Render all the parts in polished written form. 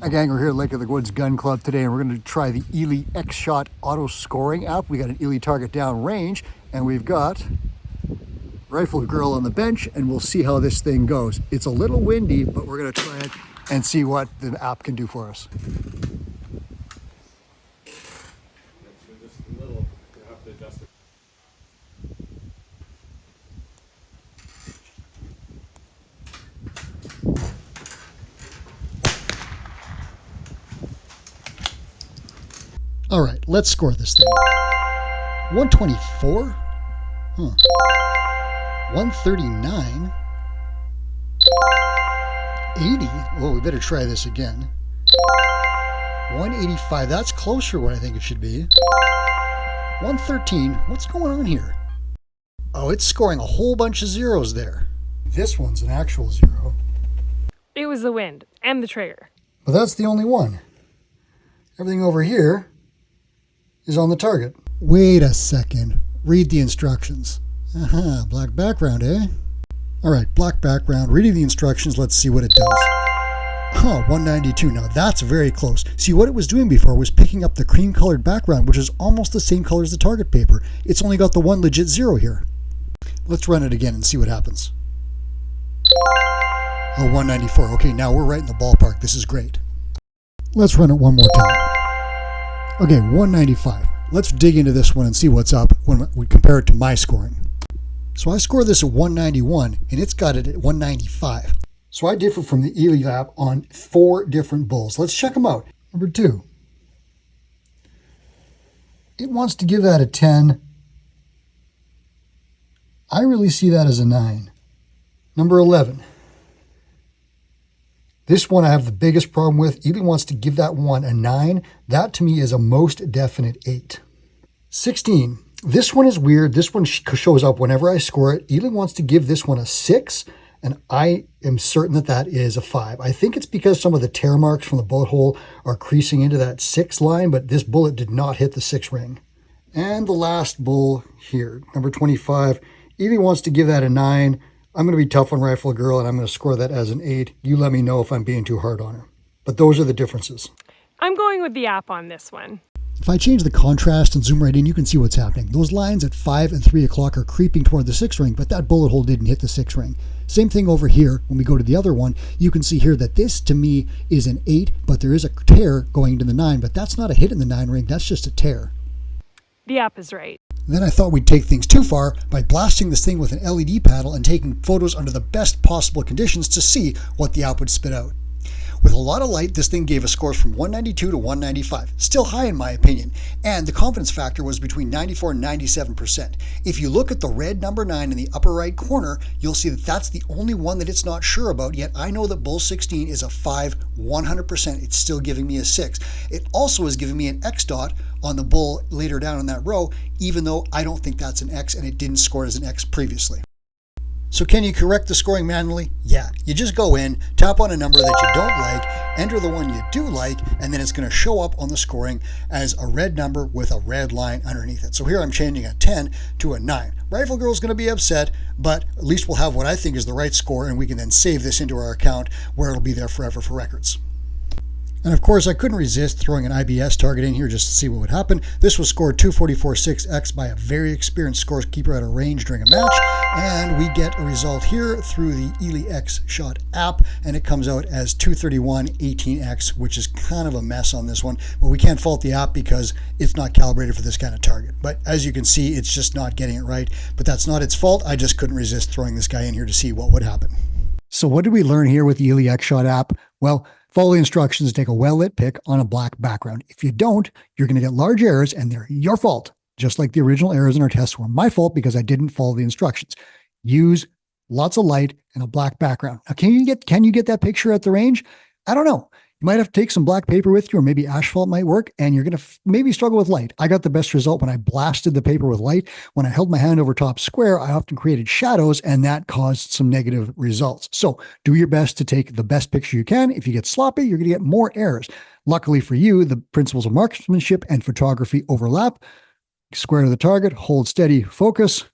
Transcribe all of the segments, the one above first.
Hi gang, we're here at Lake of the Woods Gun Club today, and we're going to try the Eley X-Shot auto scoring app. We got an Eley target down range, and we've got Rifle Girl on the bench, and we'll see how this thing goes. It's a little windy, but we're going to try it and see what the app can do for us. Just a little, you have to adjust it. All right, let's score this thing. 124? 139? 80? Well, we better try this again. 185, that's closer to what I think it should be. 113, what's going on here? Oh, it's scoring a whole bunch of zeros there. This one's an actual zero. It was the wind and the trigger. But that's the only one. Everything over here is on the target. Wait a second. Read the instructions. Aha, black background, eh? All right, black background. Reading the instructions, let's see what it does. Oh, 192. Now that's very close. See, what it was doing before was picking up the cream colored background, which is almost the same color as the target paper. It's only got the one legit zero here. Let's run it again and see what happens. Oh, 194. Okay, now we're right in the ballpark. This is great. Let's run it one more time. Okay, 195. Let's dig into this one and see what's up when we compare it to my scoring. So I scored this at 191, and it's got it at 195. So I differ from the Eley app on 4 different bulls. Let's check them out. Number 2. It wants to give that a 10. I really see that as a 9. Number 11. This one I have the biggest problem with. Eley wants to give that one a 9. That to me is a most definite 8. 16. This one is weird. This one shows up whenever I score it. Eley wants to give this one a 6, and I am certain that that is a 5. I think it's because some of the tear marks from the bullet hole are creasing into that 6 line, but this bullet did not hit the 6 ring. And the last bull here, number 25. Eley wants to give that a 9. I'm going to be tough on Rifle Girl, and I'm going to score that as an 8. You let me know if I'm being too hard on her. But those are the differences. I'm going with the app on this one. If I change the contrast and zoom right in, you can see what's happening. Those lines at 5 and 3 o'clock are creeping toward the 6 ring, but that bullet hole didn't hit the 6 ring. Same thing over here. When we go to the other one, you can see here that this, to me, is an 8, but there is a tear going into the 9, but that's not a hit in the 9 ring. That's just a tear. The app is right. Then I thought we'd take things too far by blasting this thing with an LED panel and taking photos under the best possible conditions to see what the app would spit out. With a lot of light, this thing gave us scores from 192 to 195. Still high in my opinion, and the confidence factor was between 94 and 97%. If you look at the red number 9 in the upper right corner, you'll see that that's the only one that it's not sure about, yet I know that bull 16 is a 5, 100%. It's still giving me a 6. It also is giving me an X dot on the bull later down in that row, even though I don't think that's an X and it didn't score as an X previously. So can you correct the scoring manually? Yeah, you just go in, tap on a number that you don't like, enter the one you do like, and then it's going to show up on the scoring as a red number with a red line underneath it. So here I'm changing a 10 to a 9. Rifle Girl's going to be upset, but at least we'll have what I think is the right score, and we can then save this into our account where it'll be there forever for records. And of course, I couldn't resist throwing an IBS target in here just to see what would happen. This was scored 244.6x by a very experienced scorekeeper at a range during a match. And we get a result here through the Eley X-Shot app, and it comes out as 231.18x, which is kind of a mess on this one. But we can't fault the app because it's not calibrated for this kind of target. But as you can see, it's just not getting it right. But that's not its fault. I just couldn't resist throwing this guy in here to see what would happen. So what did we learn here with the Eley X-Shot app? Well, follow the instructions to take a well-lit pic on a black background. If you don't, you're going to get large errors, and they're your fault. Just like the original errors in our tests were my fault because I didn't follow the instructions. Use lots of light and a black background. Now, can you get that picture at the range? I don't know. You might have to take some black paper with you, or maybe asphalt might work, and you're going to maybe struggle with light. I got the best result when I blasted the paper with light. When I held my hand over top square, I often created shadows, and that caused some negative results. So do your best to take the best picture you can. If you get sloppy, you're going to get more errors. Luckily for you, the principles of marksmanship and photography overlap. Square to the target, hold steady, focus,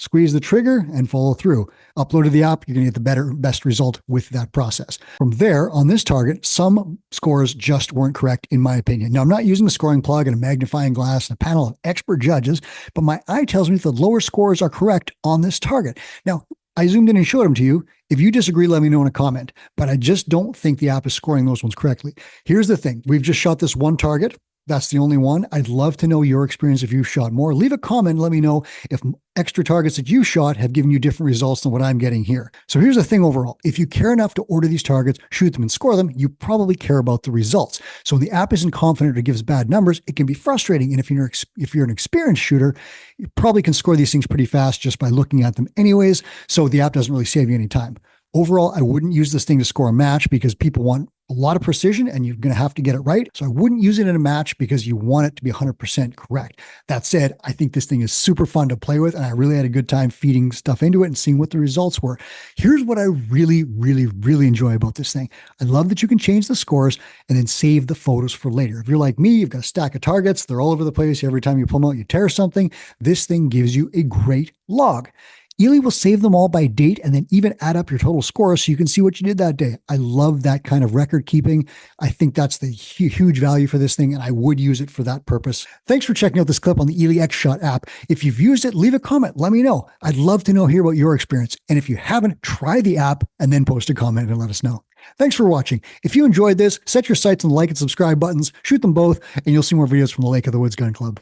squeeze the trigger, and follow through. Upload to the app, you're going to get the best result with that process. From there, on this target, some scores just weren't correct, in my opinion. Now, I'm not using a scoring plug and a magnifying glass and a panel of expert judges, but my eye tells me the lower scores are correct on this target. Now, I zoomed in and showed them to you. If you disagree, let me know in a comment, but I just don't think the app is scoring those ones correctly. Here's the thing. We've just shot this one target. That's the only one. I'd love to know your experience if you've shot more. Leave a comment and let me know if extra targets that you shot have given you different results than what I'm getting here. So here's the thing overall. If you care enough to order these targets, shoot them and score them, you probably care about the results. So when the app isn't confident or gives bad numbers, it can be frustrating. And if you're an experienced shooter, you probably can score these things pretty fast just by looking at them anyways. So the app doesn't really save you any time. Overall, I wouldn't use this thing to score a match because people want a lot of precision and you're going to have to get it right. So I wouldn't use it in a match because you want it to be 100% correct. That said, I think this thing is super fun to play with and I really had a good time feeding stuff into it and seeing what the results were. Here's what I really, really, really enjoy about this thing. I love that you can change the scores and then save the photos for later. If you're like me, you've got a stack of targets. They're all over the place. Every time you pull them out, you tear something. This thing gives you a great log. Eley will save them all by date and then even add up your total score so you can see what you did that day. I love that kind of record keeping. I think that's the huge value for this thing, and I would use it for that purpose. Thanks for checking out this clip on the Eley X-Shot app. If you've used it, leave a comment. Let me know. I'd love to hear about your experience. And if you haven't, try the app and then post a comment and let us know. Thanks for watching. If you enjoyed this, set your sights on the like and subscribe buttons, shoot them both, and you'll see more videos from the Lake of the Woods Gun Club.